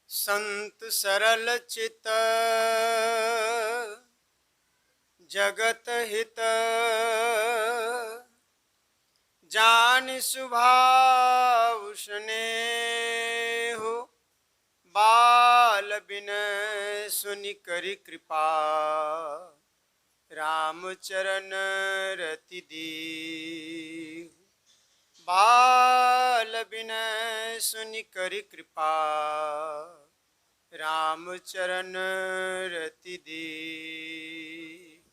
संत सरल चित जगत हित जान स्वभाव स्नेहु बाल बिन सुनि करि कृपा रामचरण रति दीहु बाल बिन सुनि करि कृपा रामचरण रति दीहु।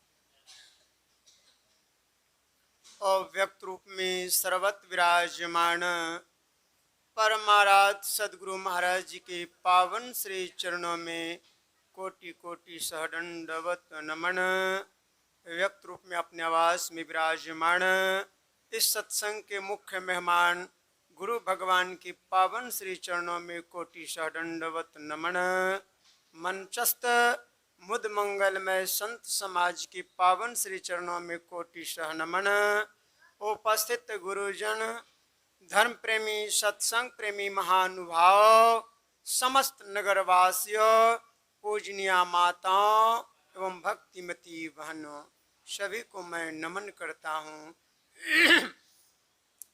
और व्यक्त रूप में सर्वत्र विराजमान परमाराध्य सदगुरु महाराज जी के पावन श्री चरणों में कोटि कोटि सहदंडवत नमन। व्यक्त रूप में अपने आवास में विराजमान इस सत्संग के मुख्य मेहमान गुरु भगवान के पावन श्री चरणों में कोटि सहदंडवत नमन। मंचस्थ मुद मंगलमय संत समाज के पावन श्री चरणों में कोटि सह नमन। उपस्थित गुरुजन, धर्म प्रेमी, सत्संग प्रेमी महानुभाव, समस्त नगरवासियों, पूजनीय माताओं एवं भक्तिमती बहनों, सभी को मैं नमन करता हूँ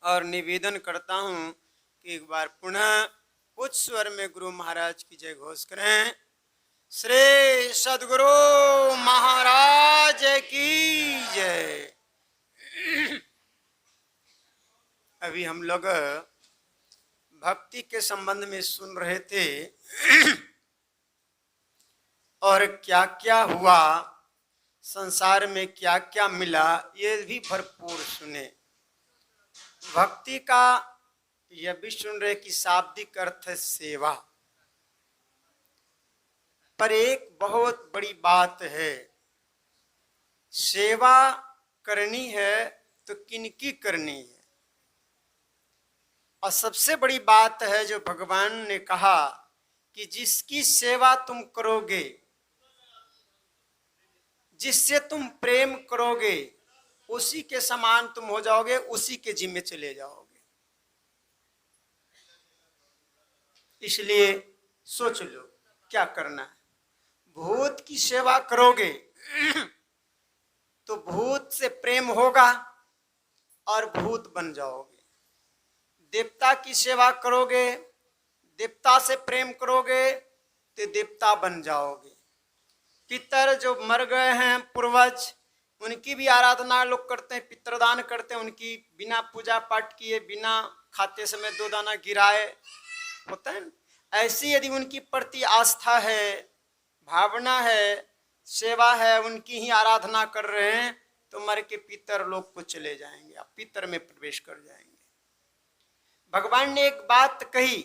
और निवेदन करता हूँ कि एक बार पुनः उच्च स्वर में गुरु महाराज की जय घोष करें। श्री सद्गुरु महाराज की जय। अभी हम लोग भक्ति के संबंध में सुन रहे थे और क्या क्या हुआ, संसार में क्या क्या मिला, ये भी भरपूर सुने। भक्ति का यह भी सुन रहे कि शाब्दिक अर्थ है सेवा, पर एक बहुत बड़ी बात है, सेवा करनी है तो किनकी करनी है। और सबसे बड़ी बात है जो भगवान ने कहा कि जिसकी सेवा तुम करोगे, जिससे तुम प्रेम करोगे, उसी के समान तुम हो जाओगे, उसी के जिम्मे चले जाओगे। इसलिए सोच लो क्या करना है। भूत की सेवा करोगे तो भूत से प्रेम होगा और भूत बन जाओगे। देवता की सेवा करोगे, देवता से प्रेम करोगे तो देवता बन जाओगे। पितर जो मर गए हैं पूर्वज, उनकी भी आराधना लोग करते हैं, पितरदान करते हैं, उनकी बिना पूजा पाठ किए, बिना खाते समय 2 दाना गिराए होता है। ऐसी यदि उनकी प्रति आस्था है, भावना है, सेवा है, उनकी ही आराधना कर रहे हैं, तो मर के पितर लोग को चले जाएंगे, आप पितर में प्रवेश कर जाएंगे। भगवान ने एक बात कही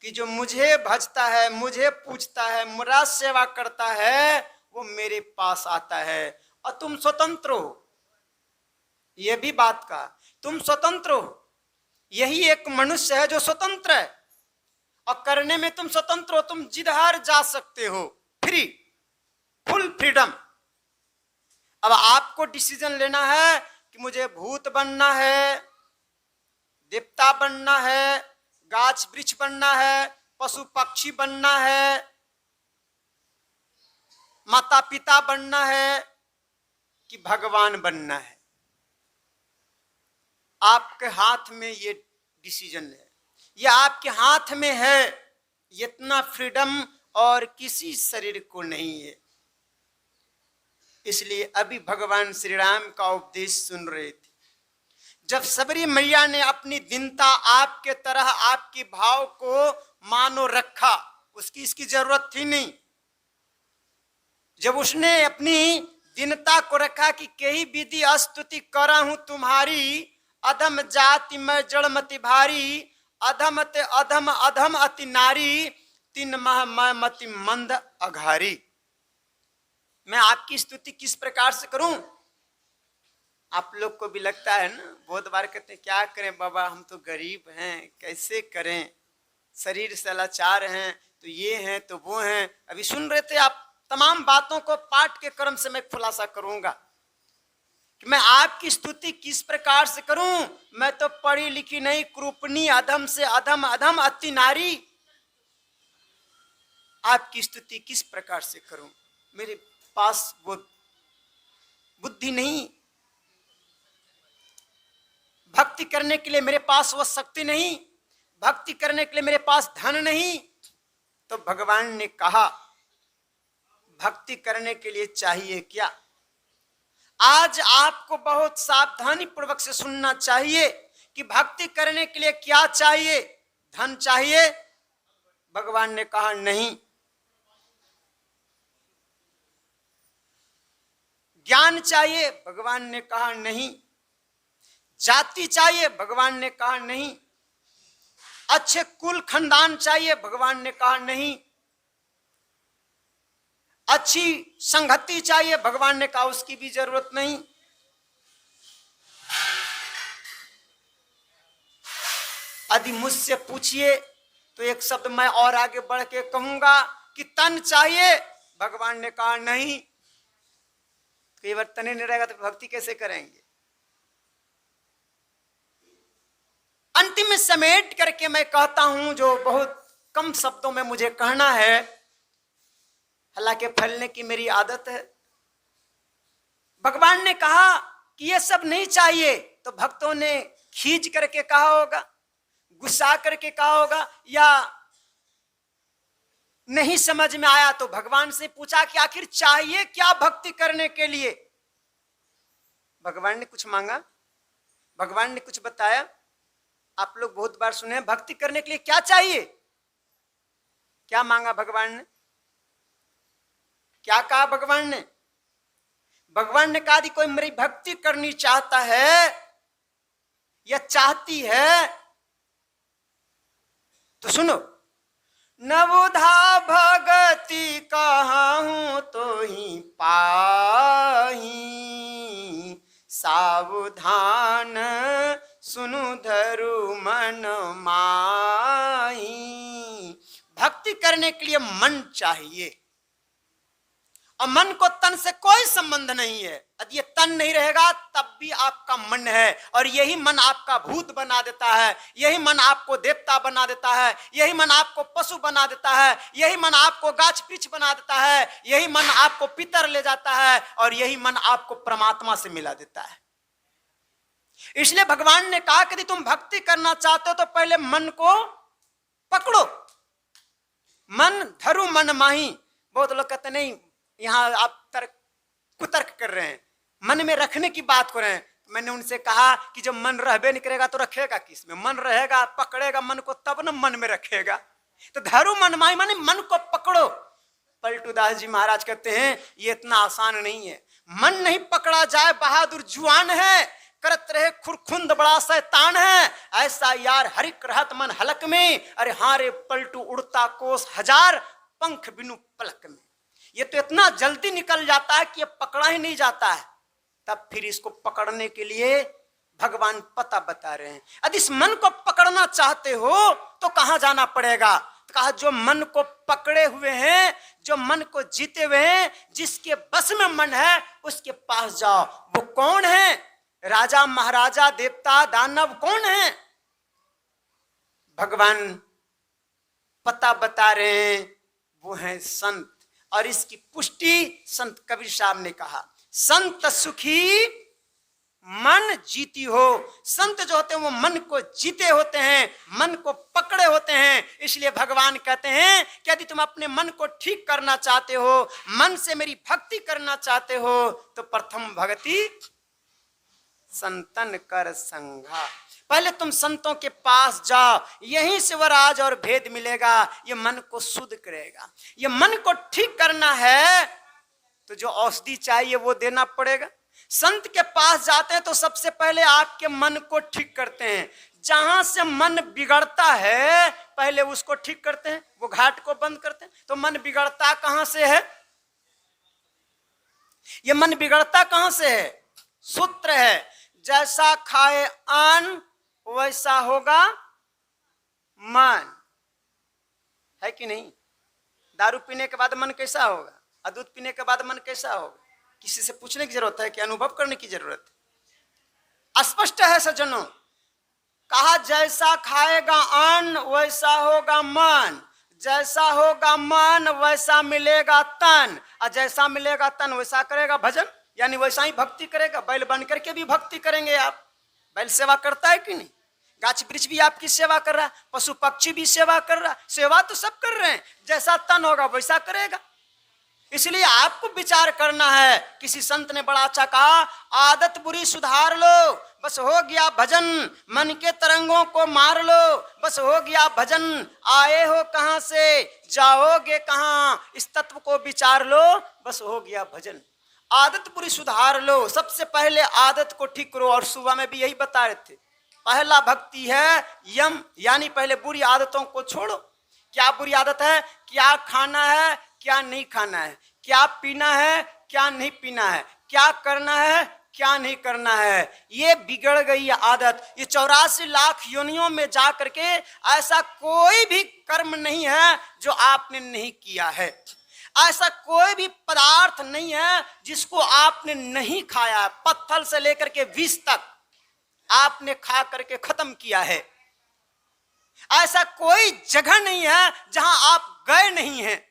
कि जो मुझे भजता है, मुझे पूजता है, मेरा सेवा करता है, वो मेरे पास आता है। और तुम स्वतंत्र हो, यह भी बात कहा, तुम स्वतंत्र हो। यही एक मनुष्य है जो स्वतंत्र है और करने में तुम स्वतंत्र हो। तुम जिधर जा सकते हो, फ्री, फुल फ्रीडम। अब आपको डिसीजन लेना है कि मुझे भूत बनना है, देवता बनना है, गाछ वृक्ष बनना है, पशु पक्षी बनना है, माता पिता बनना है कि भगवान बनना है। आपके हाथ में ये डिसीजन है, ये आपके हाथ में है। इतना फ्रीडम और किसी शरीर को नहीं है। इसलिए अभी भगवान श्री राम का उपदेश सुन रहे थे। जब सबरी मैया ने अपनी दीनता आपके तरह आपके भाव को मानो रखा, उसकी इसकी जरूरत थी नहीं। जब उसने अपनी दीनता को रखा कि कही विधि स्तुति करा हूं तुम्हारी, अधम जाति में जड़मति भारी, अधम ते अधम अधम अति नारी, 3 माह मैं मति मंद अघारी। मैं आपकी स्तुति किस प्रकार से करूं? आप लोग को भी लगता है ना, बहुत बार कहते हैं क्या करें बाबा, हम तो गरीब हैं, कैसे करें, शरीर से लाचार हैं, तो ये हैं तो वो हैं। अभी सुन रहे थे आप, तमाम बातों को पाठ के क्रम से मैं खुलासा करूंगा कि मैं आपकी स्तुति किस प्रकार से करूं। मैं तो पढ़ी लिखी नहीं, कृपणी, अधम से अधम, अधम अति नारी। आपकी स्तुति किस प्रकार से करूं? मेरे पास वो बुद्धि नहीं, भक्ति करने के लिए मेरे पास वो शक्ति नहीं, भक्ति करने के लिए मेरे पास धन नहीं। तो भगवान ने कहा भक्ति करने के लिए चाहिए क्या? आज आपको बहुत सावधानी पूर्वक से सुनना चाहिए कि भक्ति करने के लिए क्या चाहिए। धन चाहिए? भगवान ने कहा नहीं। ज्ञान चाहिए? भगवान ने कहा नहीं। जाति चाहिए? भगवान ने कहा नहीं। अच्छे कुल खानदान चाहिए? भगवान ने कहा नहीं। अच्छी संगति चाहिए? भगवान ने कहा उसकी भी जरूरत नहीं। यदि मुझसे पूछिए तो एक शब्द मैं और आगे बढ़ के कहूंगा कि तन चाहिए? भगवान ने कहा नहीं। कई बार तन नहीं रहेगा तो भक्ति कैसे करेंगे? अंतिम में समेट करके मैं कहता हूं, जो बहुत कम शब्दों में मुझे कहना है, हालांकि फैलने की मेरी आदत है। भगवान ने कहा कि ये सब नहीं चाहिए तो भक्तों ने खींच करके कहा होगा, गुस्सा करके कहा होगा, या नहीं समझ में आया तो भगवान से पूछा कि आखिर चाहिए क्या भक्ति करने के लिए? भगवान ने कुछ मांगा? भगवान ने कुछ बताया? आप लोग बहुत बार सुने भक्ति करने के लिए क्या चाहिए? क्या मांगा भगवान ने? क्या कहा भगवान ने? भगवान ने कहा कि कोई मेरी भक्ति करनी चाहता है या चाहती है तो सुनो, नवुधा भगति कहाहूं तो ही पाही, सावधान सुनु धरु मन माही। भक्ति करने के लिए मन चाहिए और मन को तन से कोई संबंध नहीं है। यदि ये तन नहीं रहेगा तब भी आपका मन है, और यही मन आपका भूत बना देता है, यही मन आपको देवता बना देता है, यही मन आपको पशु बना देता है, यही मन आपको गाछ वृक्ष बना देता है, यही मन आपको पितर ले जाता है, और यही मन आपको परमात्मा से मिला देता है। इसलिए भगवान ने कहा कि तुम भक्ति करना चाहते हो तो पहले मन को पकड़ो। मन धरु मन माही। बहुत लोग कहते नहीं, यहां आप कुतर्क कर रहे हैं, मन में रखने की बात कर रहे हैं। मैंने उनसे कहा कि जब मन रहबे नहीं करेगा तो रखेगा किस में? मन रहेगा, पकड़ेगा मन को तब न मन में रखेगा। तो धरु मन माही माने मन को पकड़ो। पलटूदास जी महाराज कहते हैं ये इतना आसान नहीं है। मन नहीं पकड़ा जाए बहादुर जुआन है, करत रहे खुरखुंद बड़ा शैतान है, ऐसा यार हरिक रहत मन हलक में, अरे हारे पलटू उड़ता कोस हजार, पंख बिनु पलक में। ये तो इतना जल्दी निकल जाता है कि ये पकड़ा ही नहीं जाता है। तब फिर इसको पकड़ने के लिए भगवान पता बता रहे हैं। यदि इस मन को पकड़ना चाहते हो तो कहां जाना पड़ेगा? तो कहा जो मन को पकड़े हुए हैं, जो मन को जीते हुए हैं, जिसके बस में मन है उसके पास जाओ। वो कौन है? राजा महाराजा देवता दानव कौन है? भगवान पता बता रहे हैं, वो है संत। और इसकी पुष्टि संत कबीर साहब ने कहा, संत सुखी मन जीती हो। संत जो होते हैं वो मन को जीते होते हैं, मन को पकड़े होते हैं। इसलिए भगवान कहते हैं कि यदि तुम अपने मन को ठीक करना चाहते हो, मन से मेरी भक्ति करना चाहते हो, तो प्रथम भक्ति संतन कर संघा। पहले तुम संतों के पास जाओ, यहीं से वह राज और भेद मिलेगा। ये मन को शुद्ध करेगा। ये मन को ठीक करना है तो जो औषधि चाहिए वो देना पड़ेगा। संत के पास जाते हैं तो सबसे पहले आपके मन को ठीक करते हैं। जहां से मन बिगड़ता है पहले उसको ठीक करते हैं, वो घाट को बंद करते हैं। तो मन बिगड़ता कहां से है? ये मन बिगड़ता कहां से है? सूत्र है, जैसा खाए अन्न वैसा होगा मन, है कि नहीं? दारू पीने के बाद मन कैसा होगा, और दूध पीने के बाद मन कैसा होगा? किसी से पूछने की जरूरत है कि अनुभव करने की जरूरत है? स्पष्ट है सज्जनों। कहा जैसा खाएगा अन्न वैसा होगा मन। जैसा होगा मन वैसा मिलेगा तन, और जैसा मिलेगा तन वैसा करेगा भजन, यानी वैसा ही भक्ति करेगा। बैल बन करके भी भक्ति करेंगे आप। बैल सेवा करता है कि नहीं? गाछ वृक्ष भी आपकी सेवा कर रहा है, पशु पक्षी भी सेवा कर रहा है, सेवा तो सब कर रहे हैं। जैसा तन होगा वैसा करेगा। इसलिए आपको विचार करना है। किसी संत ने बड़ा अच्छा कहा, आदत बुरी सुधार लो, बस हो गया भजन, मन के तरंगों को मार लो, बस हो गया भजन। आए हो कहां से, जाओगे कहां, इस तत्व को विचार लो, बस हो गया भजन। आदत बुरी सुधार लो, सबसे पहले आदत को ठीक करो। और सुबह में भी यही बता रहे थे, पहला भक्ति है यम, यानी पहले बुरी आदतों को छोड़ो। क्या बुरी आदत है? क्या खाना है, क्या नहीं खाना है, क्या पीना है, क्या नहीं पीना है, क्या करना है, क्या नहीं करना है। ये बिगड़ गई आदत। ये 84 लाख योनियों में जा करके ऐसा कोई भी कर्म नहीं है जो आपने नहीं किया है। ऐसा कोई भी पदार्थ नहीं है जिसको आपने नहीं खाया। पत्थर से लेकर के विष तक आपने खा करके खत्म किया है। ऐसा कोई जगह नहीं है जहां आप गए नहीं हैं।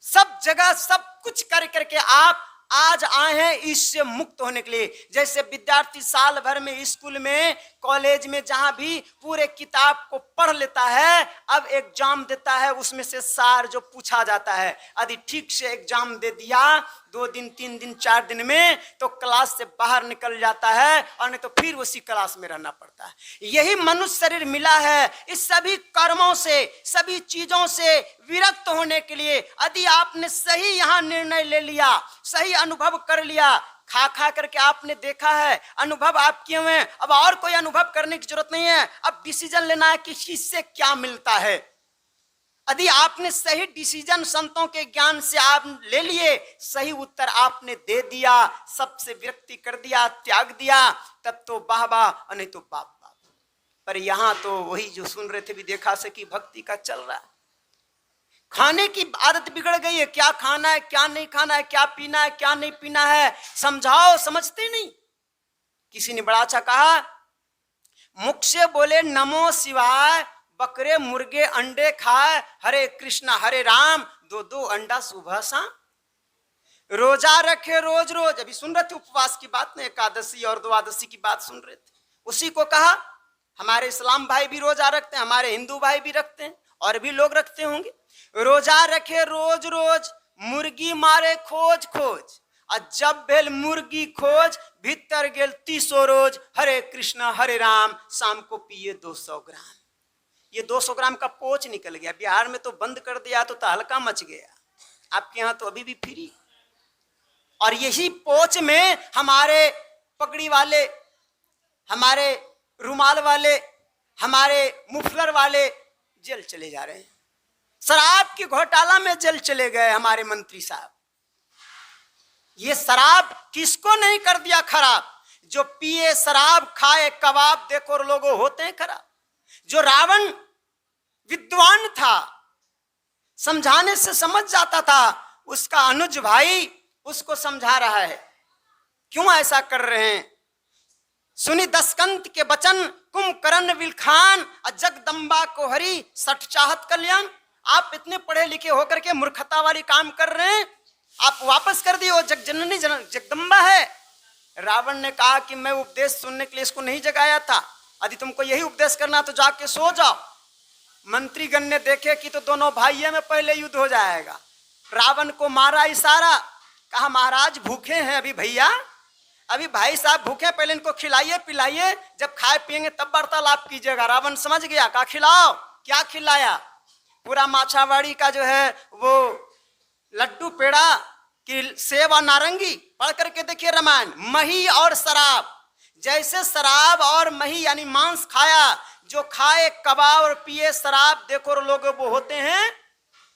सब जगह सब कुछ कर करके आप आज आए हैं इससे मुक्त होने के लिए। जैसे विद्यार्थी साल भर में स्कूल में कॉलेज में जहां भी पूरे किताब को पढ़ लेता है, अब एग्जाम देता है, उसमें से सार जो पूछा जाता है, यदि ठीक से एग्जाम दे दिया 2 दिन 3 दिन 4 दिन में, तो क्लास से बाहर निकल जाता है, और नहीं तो फिर उसी क्लास में रहना पड़ता है। यही मनुष्य शरीर मिला है। इस सभी कर्मों से, सभी चीजों से विरक्त होने के लिए यदि आपने सही यहाँ निर्णय ले लिया, सही अनुभव कर लिया, खा खा करके आपने देखा है, अनुभव आप किए हुए हैं, अब और कोई अनुभव करने की जरूरत नहीं है। अब डिसीजन लेना है कि इससे क्या मिलता है। यदि आपने सही डिसीजन संतों के ज्ञान से आप ले लिए, सही उत्तर आपने दे दिया, सबसे विरक्ति कर दिया, त्याग दिया, तब तो वाह वाह, और नहीं तो बाप बाप। पर यहां तो वही जो सुन रहे थे भी देखा से कि भक्ति का चल रहा है। खाने की आदत बिगड़ गई है। क्या खाना है, क्या नहीं खाना है, क्या पीना है, क्या नहीं पीना है, समझाओ, समझते नहीं। किसी ने बड़ा अच्छा कहा, मुख से बोले नमो शिवाय, बकरे मुर्गे अंडे खाए, हरे कृष्णा हरे राम, 2-2 अंडा सुबह शाम। रोजा रखे रोज रोज, अभी सुन रहे थे उपवास की बात, नहीं एकादशी और द्वादशी की बात सुन रहे थे। उसी को कहा, हमारे इस्लाम भाई भी रोजा रखते हैं, हमारे हिंदू भाई भी रखते हैं, और भी लोग रखते होंगे। रोजा रखे रोज रोज, मुर्गी मारे खोज खोज, और जब भेल मुर्गी खोज, भीतर गेल 300 रोज, हरे कृष्णा हरे राम, शाम को पिए 200 ग्राम। ये 200 ग्राम का पोच निकल गया। बिहार में तो बंद कर दिया तो हल्का मच गया, आपके यहाँ तो अभी भी फ्री। और यही पोच में हमारे पगड़ी वाले, हमारे रुमाल वाले, हमारे मुफलर वाले जेल चले जा रहे हैं। शराब के घोटाला में जेल चले गए हमारे मंत्री साहब। ये शराब किसको नहीं कर दिया खराब? जो पिए शराब, खाए कबाब, देखो लोगों होते हैं खराब। जो रावण विद्वान था, समझाने से समझ जाता था, उसका अनुज भाई उसको समझा रहा है। क्यों ऐसा कर रहे हैं? सुनी दसकंत के वचन, कुंभकर्ण विलखान, जगदम्बा को हरि सठ चाहत कल्याण। आप इतने पढ़े लिखे होकर के मूर्खता वाली काम कर रहे हैं। आप वापस कर दिए, वो जगजननी जगदम्बा है। रावण ने कहा कि मैं उपदेश सुनने के लिए इसको नहीं जगाया था, यदि तुमको यही उपदेश करना तो जाके सो जाओ। मंत्रीगण ने देखे कि तो दोनों भाइयों में पहले युद्ध हो जाएगा। रावण को मारा इशारा, कहा महाराज भूखे हैं अभी भैया, अभी भाई साहब भूखे, पहले इनको खिलाइए पिलाइए, जब खाए पिएंगे तब वार्तालाप कीजिएगा। रावण समझ गया, कहा खिलाओ। क्या खिलाया? पूरा माछावाड़ी का जो है वो लड्डू पेड़ा कि सेब और नारंगी। पढ़ करके देखिए रामायण। मही और शराब, जैसे शराब और मही यानी मांस खाया, जो खाए कबाब और पिए शराब, देखो लोग वो होते हैं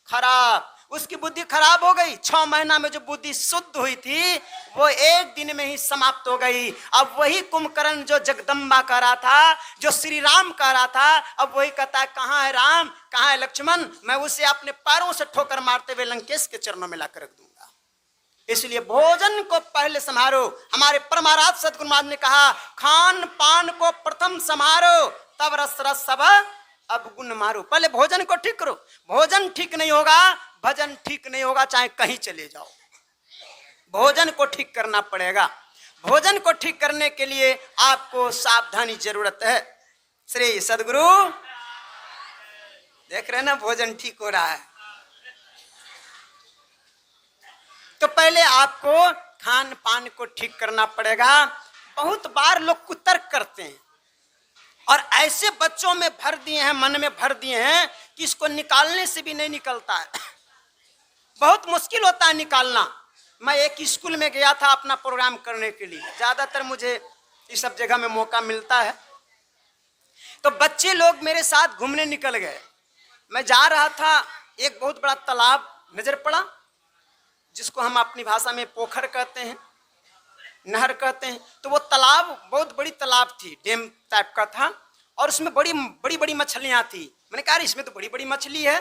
खराब। उसकी बुद्धि खराब हो गई। 6 महीना में जो बुद्धि शुद्ध हुई थी वो 1 दिन में ही समाप्त हो गई। अब वही कुंभकर्ण जो जगदम्बा कह रहा था, जो श्री राम कह रहा था, अब वही कहता है कहाँ है राम, कहाँ है लक्ष्मण, मैं उसे अपने पैरों से ठोकर मारते हुए लंकेश के चरणों में लाकर रख दूंगा। इसलिए भोजन को पहले संभारो। हमारे परमाराध सदगुरु महाराज ने कहा, खान पान को प्रथम संभारो, तब रस रस सब अब गुण मारो, पहले भोजन को ठीक करो। भोजन ठीक नहीं होगा, भजन ठीक नहीं होगा, चाहे कहीं चले जाओ। भोजन को ठीक करना पड़ेगा। भोजन को ठीक करने के लिए आपको सावधानी जरूरत है। श्री सदगुरु देख रहे ना, भोजन ठीक हो रहा है। तो पहले आपको खान पान को ठीक करना पड़ेगा। बहुत बार लोग कुतर्क करते हैं और ऐसे बच्चों में भर दिए हैं, मन में भर दिए हैं कि इसको निकालने से भी नहीं निकलता है। बहुत मुश्किल होता है निकालना। मैं एक स्कूल में गया था अपना प्रोग्राम करने के लिए, ज्यादातर मुझे इस सब जगह में मौका मिलता है। तो बच्चे लोग मेरे साथ घूमने निकल गए। मैं जा रहा था, एक बहुत बड़ा तालाब नजर पड़ा, जिसको हम अपनी भाषा में पोखर कहते हैं, नहर कहते हैं। तो वो तालाब बहुत बड़ी तालाब थी, डैम टाइप का था, और उसमें बड़ी बड़ी बड़ी मछलियां थी। मैंने कहा इसमें तो बड़ी बड़ी मछली है।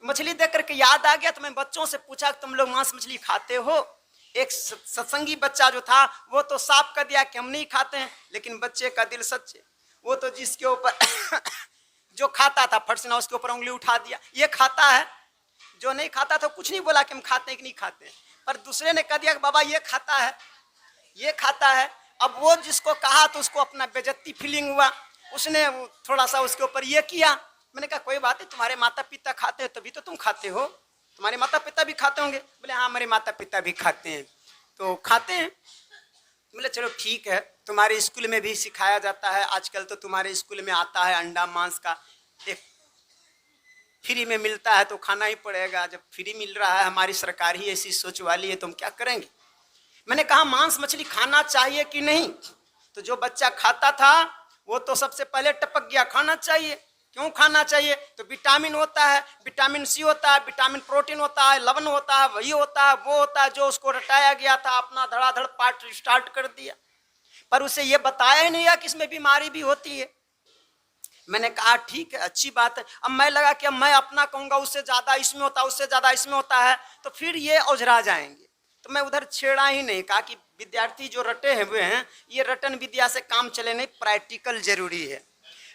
मछली देख करके याद आ गया, तो मैं बच्चों से पूछा तुम लोग मांस मछली खाते हो? एक सत्संगी बच्चा जो था वो तो साफ कर दिया कि हम नहीं खाते हैं, लेकिन बच्चे का दिल सच्चे, वो तो जिसके ऊपर जो खाता था फट से ना उसके ऊपर उंगली उठा दिया, ये खाता है। जो नहीं खाता था कुछ नहीं बोला कि हम खाते हैं कि नहीं खाते हैं, पर दूसरे ने कह दिया कि बाबा ये खाता है, ये खाता है। अब वो जिसको कहा तो उसको अपना बेइज्जती फीलिंग हुआ, उसने थोड़ा सा उसके ऊपर ये किया। मैंने कहा कोई बात नहीं, तुम्हारे माता पिता खाते हैं तभी तो तुम खाते हो, तुम्हारे माता पिता भी खाते होंगे। बोले हाँ हमारे माता पिता भी खाते हैं। तो खाते हैं। बोले चलो ठीक है, तुम्हारे स्कूल में भी सिखाया जाता है, आजकल तो तुम्हारे स्कूल में आता है अंडा मांस का एक फ्री में मिलता है तो खाना ही पड़ेगा। जब फ्री मिल रहा है, हमारी सरकार ही ऐसी सोच वाली है, तो हम क्या करेंगे। मैंने कहा मांस मछली खाना चाहिए कि नहीं? तो जो बच्चा खाता था वो तो सबसे पहले टपक गया, खाना चाहिए। क्यों खाना चाहिए? तो विटामिन होता है, विटामिन सी होता है, विटामिन प्रोटीन होता है, लवण होता है, वही होता है वो होता है जो उसको रटाया गया था, अपना धड़ाधड़ पाठ स्टार्ट कर दिया। पर उसे ये बताया ही नहीं गया कि इसमें बीमारी भी होती है। मैंने कहा ठीक है, अच्छी बात है। अब मैं लगा कि अब मैं अपना कहूँगा उससे ज़्यादा इसमें होता है, उससे ज़्यादा इसमें होता है, तो फिर ये औझरा जाएंगे। तो मैं उधर छेड़ा ही नहीं, कहा कि विद्यार्थी जो रटे हुए हैं ये रटन विद्या से काम चले नहीं, प्रैक्टिकल जरूरी है।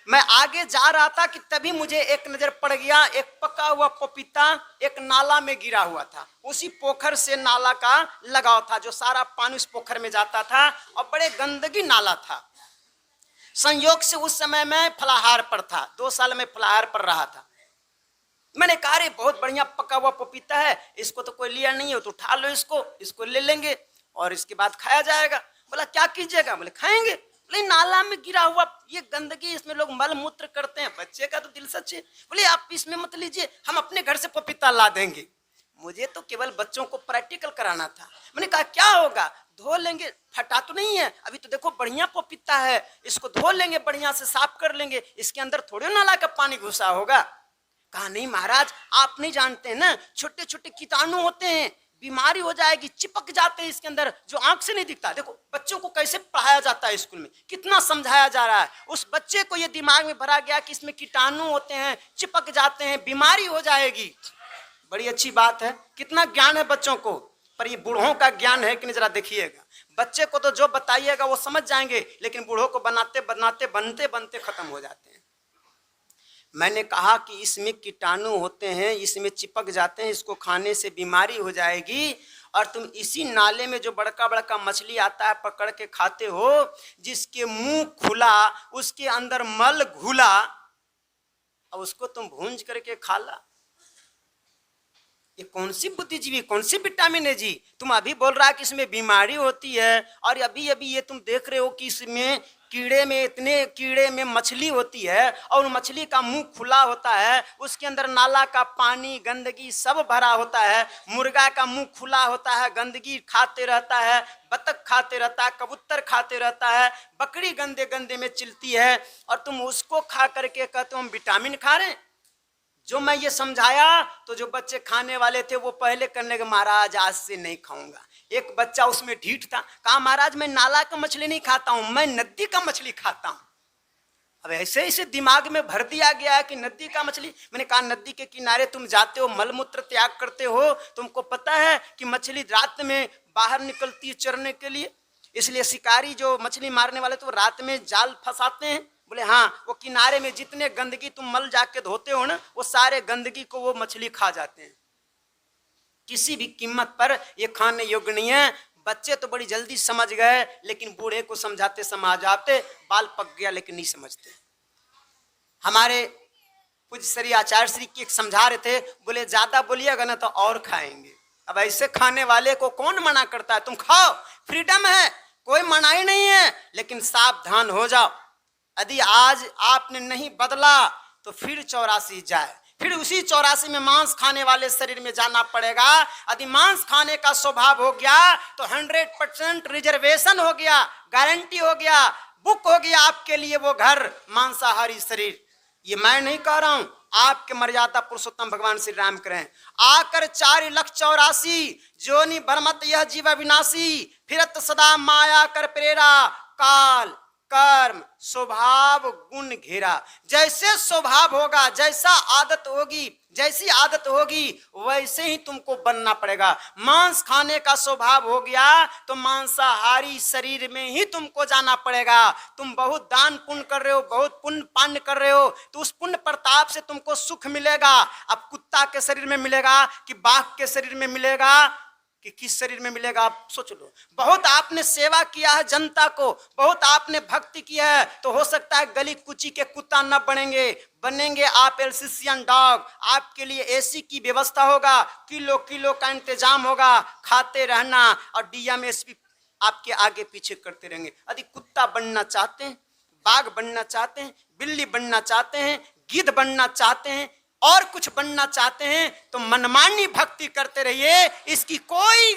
मैं आगे जा रहा था कि तभी मुझे एक नज़र पड़ गया, एक पका हुआ पपीता एक नाला में गिरा हुआ था। उसी पोखर से नाला का लगाव था, जो सारा पानी उस पोखर में जाता था, और बड़े गंदगी नाला था। संयोग से उस समय मैं फलाहार पर था, 2 साल में फलाहार पर रहा था। मैंने कहा अरे बहुत बढ़िया पका हुआ पपीता है, इसको तो कोई लिया नहीं है, तो उठा लो इसको ले लेंगे और इसके बाद खाया जाएगा। बोला क्या कीजिएगा? बोले खाएंगे। बोले नाला में गिरा हुआ ये गंदगी, इसमें लोग मल मूत्र करते हैं। बच्चे का तो दिल सच्चे। बोले आप इसमें मत लीजिए, हम अपने घर से पपीता ला देंगे। मुझे तो केवल बच्चों को प्रैक्टिकल कराना था। मैंने कहा क्या होगा, धो लेंगे, फटा तो नहीं है, अभी तो देखो बढ़िया पपीता है, इसको धो लेंगे, बढ़िया से साफ कर लेंगे, इसके अंदर थोड़े नाला का पानी घुसा होगा। कहा नहीं महाराज, आप नहीं जानते हैं ना, छोटे छोटे कीटाणु होते हैं, बीमारी हो जाएगी, चिपक जाते हैं इसके अंदर, जो आंख से नहीं दिखता। देखो बच्चों को कैसे पढ़ाया जाता है स्कूल में, कितना समझाया जा रहा है। उस बच्चे को ये दिमाग में भरा गया कि इसमें कीटाणु होते हैं, चिपक जाते हैं, बीमारी हो जाएगी। बड़ी अच्छी बात है, कितना ज्ञान है बच्चों को, पर ये बूढ़ों का ज्ञान है कि नहीं जरा देखिएगा। बच्चे को तो जो बताइएगा वो समझ जाएंगे, लेकिन बूढ़ों को बनाते बनाते बनते बनते खत्म हो जाते हैं। मैंने कहा कि इसमें कीटाणु होते हैं, इसमें चिपक जाते हैं, इसको खाने से बीमारी हो जाएगी, और तुम इसी नाले में जो बड़का बड़का मछली आता है पकड़ के खाते हो, जिसके मुंह खुला उसके अंदर मल घुला, और उसको तुम भूंज करके खा ला। ये कौन सी बुद्धिजीवी, कौन सी विटामिन है जी? तुम अभी बोल रहा है कि इसमें बीमारी होती है, और अभी अभी ये तुम देख रहे हो कि इसमें कीड़े में, इतने कीड़े में मछली होती है, और मछली का मुंह खुला होता है, उसके अंदर नाला का पानी गंदगी सब भरा होता है। मुर्गा का मुंह खुला होता है, गंदगी खाते रहता है, बतख खाते रहता है, कबूतर खाते रहता है, बकरी गंदे गंदे में चिलती है, और तुम उसको खा करके कहते हो हम विटामिन खा रहे हैं। जो मैं ये समझाया तो जो बच्चे खाने वाले थे वो पहले करने के, महाराज आज से नहीं खाऊंगा। एक बच्चा उसमें ढीठ था, कहा महाराज मैं नाला का मछली नहीं खाता हूं, मैं नदी का मछली खाता हूं। अब ऐसे ऐसे दिमाग में भर दिया गया है कि नदी का मछली। मैंने कहा नदी के किनारे तुम जाते हो, मलमूत्र त्याग करते हो, तुमको पता है कि मछली रात में बाहर निकलती है चरने के लिए, इसलिए शिकारी जो मछली मारने वाले तो रात में जाल फंसाते हैं, बोले हाँ, वो किनारे में जितने गंदगी तुम मल जाके धोते हो ना, वो सारे गंदगी को वो मछली खा जाते हैं। किसी भी कीमत पर ये खाने योग्य नहीं है। बच्चे तो बड़ी जल्दी समझ गए, लेकिन बूढ़े को समझाते समझाते बाल पक गया, लेकिन नहीं समझते। हमारे पूज्य श्री आचार्य श्री की समझा रहे थे, बोले ज्यादा बोलिएगा ना तो और खाएंगे। अब ऐसे खाने वाले को कौन मना करता है? तुम खाओ, फ्रीडम है, कोई मनाही नहीं है, लेकिन सावधान हो जाओ। यदि आज आपने नहीं बदला तो फिर 84 जाए, फिर उसी 84 में मांस खाने वाले शरीर में जाना पड़ेगा। यदि मांस खाने का स्वभाव हो गया तो 100% रिजर्वेशन हो गया, गारंटी हो गया, बुक हो गया आपके लिए वो घर, मांसाहारी शरीर। ये मैं नहीं कह रहा हूं, आपके मर्यादा पुरुषोत्तम भगवान श्री राम करें। आकर 4,84,00,000 जोनि भरमत यह जीव विनाशी, फिरत सदा माया कर प्रेरा, काल कर्म स्वभाव गुण घेरा। जैसे स्वभाव होगा, जैसा आदत होगी, जैसी आदत होगी वैसे ही तुमको बनना पड़ेगा। मांस खाने का स्वभाव हो गया तो मांसाहारी शरीर में ही तुमको जाना पड़ेगा। तुम बहुत दान पुण्य कर रहे हो, बहुत पुण्य पाण्य कर रहे हो, तो उस पुण्य प्रताप से तुमको सुख मिलेगा। अब कुत्ता के शरीर में मिलेगा कि बाघ के शरीर में मिलेगा कि किस शरीर में मिलेगा? आप सोच लो। बहुत आपने सेवा किया है जनता को, बहुत आपने भक्ति किया है, तो हो सकता है गली कुची के कुत्ता न बनेंगे आप एल्सिसियन डॉग। आपके लिए एसी की व्यवस्था होगा, किलो किलो का इंतजाम होगा, खाते रहना, और डीएमएसपी आपके आगे पीछे करते रहेंगे। यदि कुत्ता बनना चाहते हैं, बाघ बनना चाहते हैं, बिल्ली बनना चाहते हैं, गिद्ध बनना चाहते हैं, और कुछ बनना चाहते हैं, तो मनमानी भक्ति करते रहिए, इसकी कोई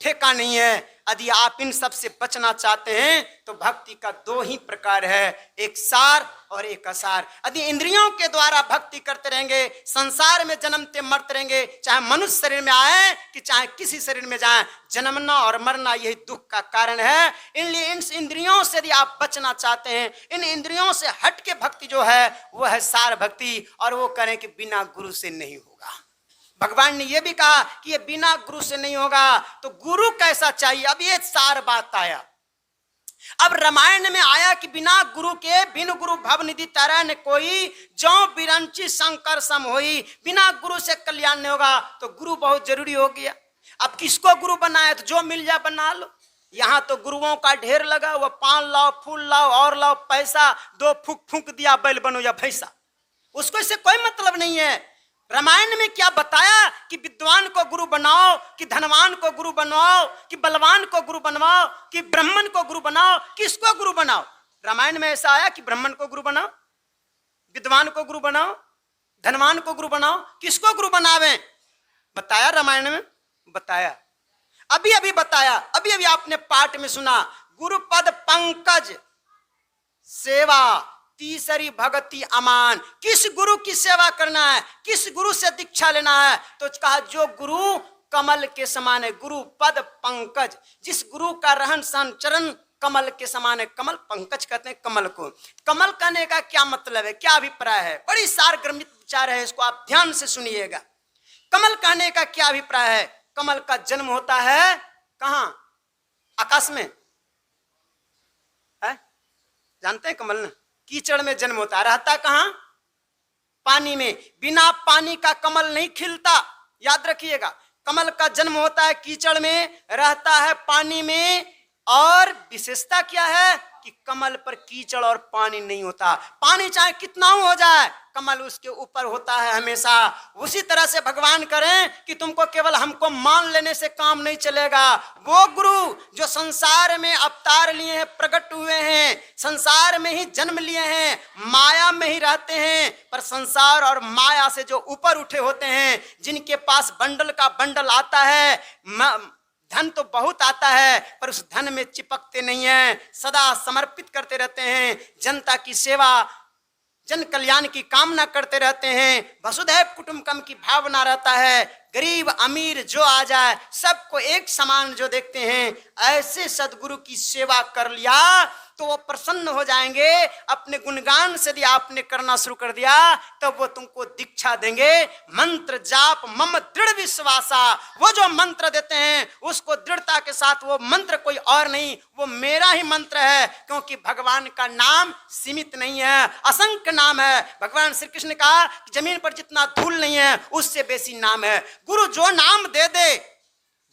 ठेका नहीं है। यदि आप इन सब से बचना चाहते हैं तो भक्ति का 2 ही प्रकार है, एक सार और एक असार। यदि इंद्रियों के द्वारा भक्ति करते रहेंगे, संसार में जन्मते मरते रहेंगे, चाहे मनुष्य शरीर में आए कि चाहे किसी शरीर में जाए, जन्मना और मरना यही दुख का कारण है। इसलिए इन इंद्रियों से यदि आप बचना चाहते हैं, इन इंद्रियों से हट के भक्ति जो है वो है सार भक्ति, और वो करें कि बिना गुरु से नहीं होगा। भगवान ने यह भी कहा कि ये बिना गुरु से नहीं होगा, तो गुरु कैसा चाहिए? अब ये सार बात आया। अब रामायण में आया कि बिना गुरु के बिन गुरु भवनिधि तरह न कोई, जो बिरंची शंकर सम होई। बिना गुरु से कल्याण नहीं होगा, तो गुरु बहुत जरूरी हो गया। अब किसको गुरु बनाए? तो जो मिल जाए बना लो। यहाँ तो गुरुओं का ढेर लगा हुआ, पान लाओ, फूल लाओ, और लाओ, पैसा दो, फूक दिया, बैल बनो या भैंसा, उसको इससे कोई मतलब नहीं है। रामायण में क्या बताया कि विद्वान को गुरु बनाओ, कि धनवान को गुरु बनाओ, कि बलवान को गुरु बनवाओ, कि ब्राह्मण को गुरु बनाओ, किसको गुरु बनाओ? रामायण में ऐसा आया कि ब्राह्मण को गुरु बनाओ, विद्वान को गुरु बनाओ, धनवान को गुरु बनाओ, किसको गुरु बनावे? बताया रामायण में, बताया अभी अभी बताया, अभी अभी आपने पाठ में सुना, गुरुपद पंकज सेवा तीसरी भगति अमान। किस गुरु की सेवा करना है, किस गुरु से दीक्षा लेना है? तो कहा जो गुरु कमल के समान है, गुरु पद पंकज। जिस गुरु का रहन सहन चरण कमल के समान है, कमल पंकज कहते हैं कमल को। कमल कहने का क्या मतलब है, क्या अभिप्राय है? बड़ी सारगर्भित विचार है, इसको आप ध्यान से सुनिएगा। कमल कहने का क्या अभिप्राय है? कमल का जन्म होता है कहां? आकाश में है? जानते हैं कमल ना? कीचड़ में जन्म होता है, रहता कहां? पानी में। बिना पानी का कमल नहीं खिलता, याद रखिएगा। कमल का जन्म होता है कीचड़ में, रहता है पानी में, और विशेषता क्या है कि कमल पर कीचड़ और पानी नहीं होता। पानी चाहे कितना हो जाए, कमल उसके ऊपर होता है हमेशा। उसी तरह से भगवान करें कि तुमको केवल हमको मान लेने से काम नहीं चलेगा। वो गुरु जो संसार में अवतार लिए हैं, प्रकट हुए हैं, संसार में ही जन्म लिए हैं, माया में ही रहते हैं, पर संसार और माया से जो ऊपर उठे होते हैं, जिनके पास बंडल का बंडल आता है, धन तो बहुत आता है, पर उस धन में चिपकते नहीं हैं, सदा समर्पित करते रहते हैं, जनता की सेवा, जन कल्याण की कामना करते रहते हैं, वसुधैव कुटुंबकम की भावना रहता है। गरीब अमीर जो आ जाए सबको एक समान जो देखते हैं, ऐसे सदगुरु की सेवा कर लिया तो वो प्रसन्न हो जाएंगे। अपने गुणगान से यदि आपने करना शुरू कर दिया तो वो तुमको दीक्षा देंगे। मंत्र जाप मम दृढ़ विश्वासा, वो जो मंत्र देते हैं उसको दृढ़ता के साथ, वो मंत्र कोई और नहीं, वो मेरा ही मंत्र है, क्योंकि भगवान का नाम सीमित नहीं है, असंख्य नाम है। भगवान श्री कृष्ण ने कहा कि जमीन पर जितना धूल नहीं है उससे बेसी नाम है। गुरु जो नाम दे दे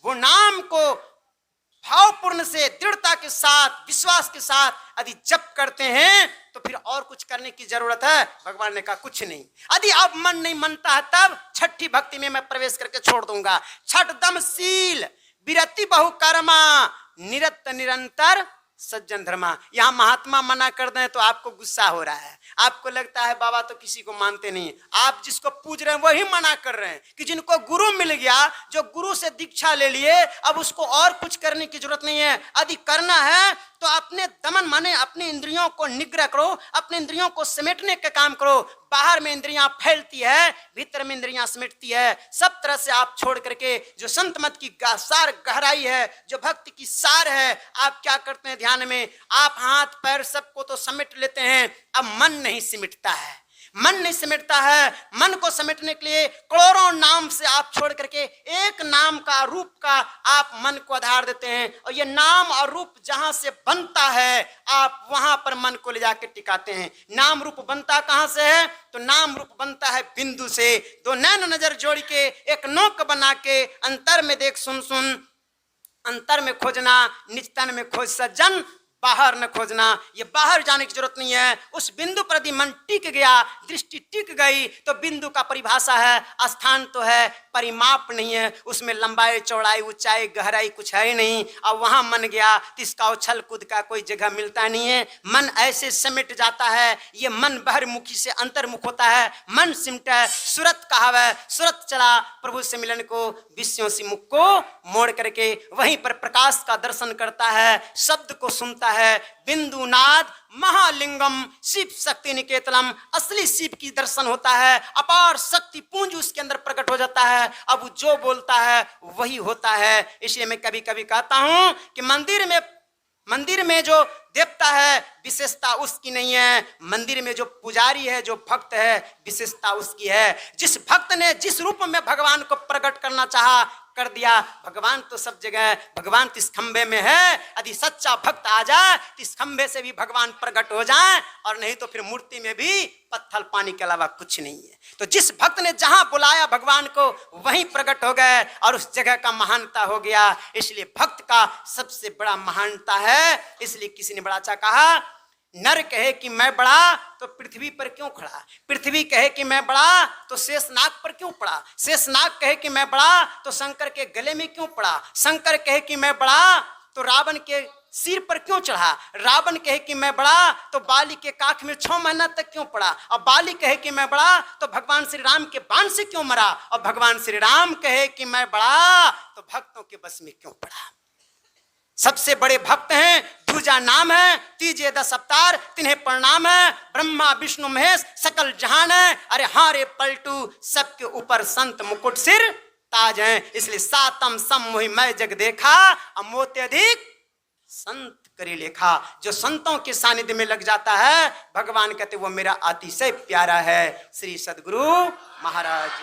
वो नाम को भावपूर्ण से, दृढ़ता के साथ, विश्वास के साथ यदि जप करते हैं तो फिर और कुछ करने की जरूरत है? भगवान ने कहा कुछ नहीं। यदि अब मन नहीं मनता है तब छठी भक्ति में मैं प्रवेश करके छोड़ दूंगा। छठ दमशील विरति बहुकर्मा निरत निरंतर सज्जन धर्मा। यहां महात्मा मना कर दें तो आपको गुस्सा हो रहा है, आपको लगता है बाबा तो किसी को मानते नहीं। आप जिसको पूज रहे हैं वही मना कर रहे हैं कि जिनको गुरु मिल गया, जो गुरु से दीक्षा ले लिए, अब उसको और कुछ करने की जरूरत नहीं है। यदि करना है तो अपने दमन माने अपनी इंद्रियों को निग्रह करो, अपने इंद्रियों को समेटने का काम करो। बाहर में इंद्रियां फैलती है, भीतर में इंद्रियां समेटती है। सब तरह से आप छोड़ करके जो संत मत की सार गहराई है, जो भक्ति की सार है, आप क्या करते हैं ध्यान में? आप हाथ पैर सबको तो समेट लेते हैं, अब मन नहीं सिमटता है। मन नहीं समेटता है। मन को समेटने के लिए करोड़ों नाम से आप छोड़ करके एक नाम का, रूप का आप मन को आधार देते हैं, और ये नाम और रूप जहां से बनता है आप वहां पर मन को ले जाकर टिकाते हैं। नाम रूप बनता कहां से है? तो नाम रूप बनता है बिंदु से। दो नैन नजर जोड़ के एक नोक बना के अंतर में देख सुन सुन, अंतर में खोजना निजतन में खोज सज्जन, बाहर न खोजना। ये बाहर जाने की जरूरत नहीं है। उस बिंदु पर यदि मन टिक गया, दृष्टि टिक गई, तो बिंदु का परिभाषा है, स्थान तो है, परिमाप नहीं है। उसमें लंबाई चौड़ाई ऊंचाई गहराई कुछ है ही नहीं। अब वहां मन गया तो इसका उछल कूद का कोई जगह मिलता नहीं है। मन ऐसे समेट जाता है। ये मन बहिर्मुखी से अंतर्मुख होता है। मन सिमटा है, सूरत कहावे, सूरत चला प्रभु से मिलन को, विषयों से मुख को मोड़ करके वहीं पर प्रकाश का दर्शन करता है, शब्द को सुनता है। बिंदु नाद महालिंगम शिव शक्ति निकेतनम, असली शिव की दर्शन होता है। अपार शक्ति पुंज उसके अंदर प्रकट हो जाता है। अब जो बोलता है वही होता है। इसलिए मैं कभी कभी कहता हूं कि मंदिर में जो देवता है विशेषता उसकी नहीं है, मंदिर में जो पुजारी है, जो भक्त है, विशेषता उसकी है। जिस भक्त ने जिस रूप में भगवान को प्रकट करना चाहा कर दिया। भगवान तो सब जगह है, भगवान तो इस खंबे में है। यदि सच्चा भक्त आ जाए तो इस खंबे से भी भगवान प्रकट हो जाए, और नहीं तो फिर मूर्ति में भी पत्थर पानी के अलावा कुछ नहीं है। तो जिस भक्त ने जहां बुलाया भगवान को वहीं प्रकट हो गए और उस जगह का महानता हो गया। इसलिए भक्त का सबसे बड़ा महानता है। इसलिए किसी ने बड़ा अच्छा कहा, नर कहे कि मैं बड़ा तो पृथ्वी पर क्यों खड़ा, पृथ्वी कहे कि मैं बड़ा तो शेषनाग पर क्यों पड़ा, शेषनाग कहे कि मैं बड़ा तो शंकर के गले में क्यों पड़ा, शंकर कहे कि मैं बड़ा तो रावण के सिर पर क्यों चढ़ा, रावण कहे कि मैं बड़ा तो बाली के काख में 6 महीना तक क्यों पड़ा, और बाली कहे कि मैं बड़ा तो भगवान श्री राम के बाण से क्यों मरा, और भगवान श्री राम कहे कि मैं बड़ा तो भक्तों के बस में क्यों पड़ा। सबसे बड़े भक्त हैं, दूजा नाम है, तीजे 10 अवतार तिन्हें प्रणाम है, ब्रह्मा विष्णु महेश सकल जहान है। अरे हारे पलटू सबके ऊपर संत मुकुट सिर ताज है। इसलिए सातम सम मोहि मैं जग देखा, अमोते अधिक संत करी लेखा। जो संतों के सानिध्य में लग जाता है भगवान कहते वो मेरा अतिशय प्यारा है। श्री सद्गुरु महाराज।